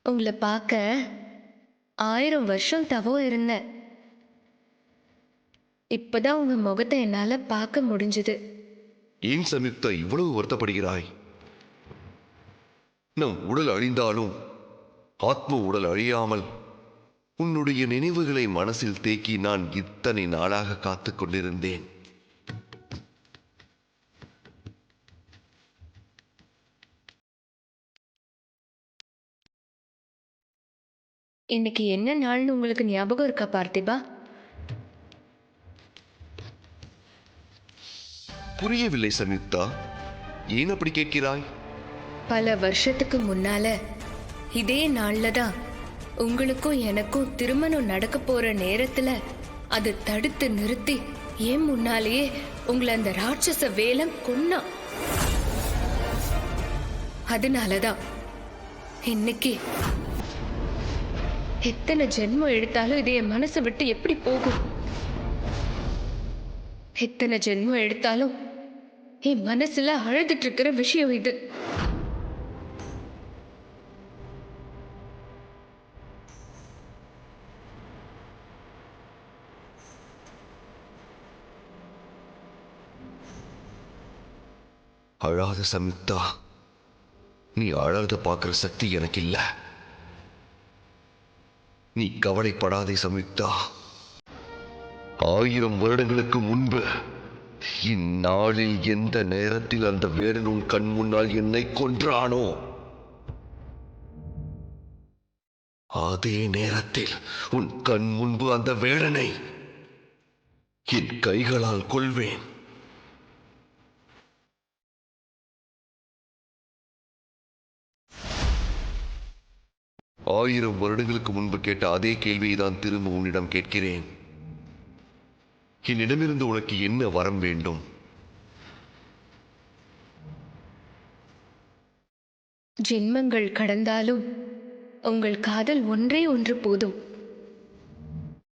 உங்களை பார்க்க 1000 வருஷம் தவம் இருந்தேன். இப்பதான் உங்க முகத்தை என்னால பார்க்க முடிஞ்சது. ஏன் சம்யுக்தா இவ்வளவு வருத்தப்படுகிறாய்? நம் உடல் அழிந்தாலும் ஆத்ம உடல் அழியாமல் உன்னுடைய நினைவுகளை மனசில் தேக்கி நான் இத்தனை நாளாக காத்துக் கொண்டிருந்தேன். இன்னைக்கு என்ன நாள்னு உங்களுக்கு ஞாபகம் இருக்கா பார்த்திபா? புரியவில்லை சம்யுக்தா, ஏன் அப்படி கேட்கிறாய்? பல வருஷத்துக்கு முன்னால இதே நாள்ல தான் உங்களுக்கும் எனக்கும் திருமணம் நடக்க போற நேரத்துல அது தடுத்து நிறுத்தி ஏன் முன்னாலேயே உங்களை அந்த ராட்சச வேலம் கொன்னான். அதனாலதான் இன்னைக்கு எத்தனை ஜென்மம் எடுத்தாலும் இது என் மனசை விட்டு எப்படி போகும்? எத்தனை ஜென்மம் எடுத்தாலும் என் மனசுல அழுதுட்டு இருக்கிற விஷயம் இது. அழாத சம்யுக்தா, நீ அழாத பார்க்கிற சக்தி எனக்கு இல்ல. நீ கவலைப்படாதே சம்யுக்தா. 1000 வருடங்களுக்கு முன்பு இந்நாளில் எந்த நேரத்தில் அந்த வேடன் உன் கண் முன்னால் என்னை கொன்றானோ அதே நேரத்தில் உன் கண் முன்பு அந்த வேடனை என் கைகளால் கொல்வேன். ஆயிரம் வருடங்களுக்கு முன்பு கேட்ட அதே கேள்வியை தான் திரும்ப உன்னிடம் கேட்கிறேன். என்னிடமிருந்து உனக்கு என்ன வரம் வேண்டும்? ஜென்மங்கள் கடந்தாலும் உங்கள் காதல் ஒன்றே ஒன்று போதும்.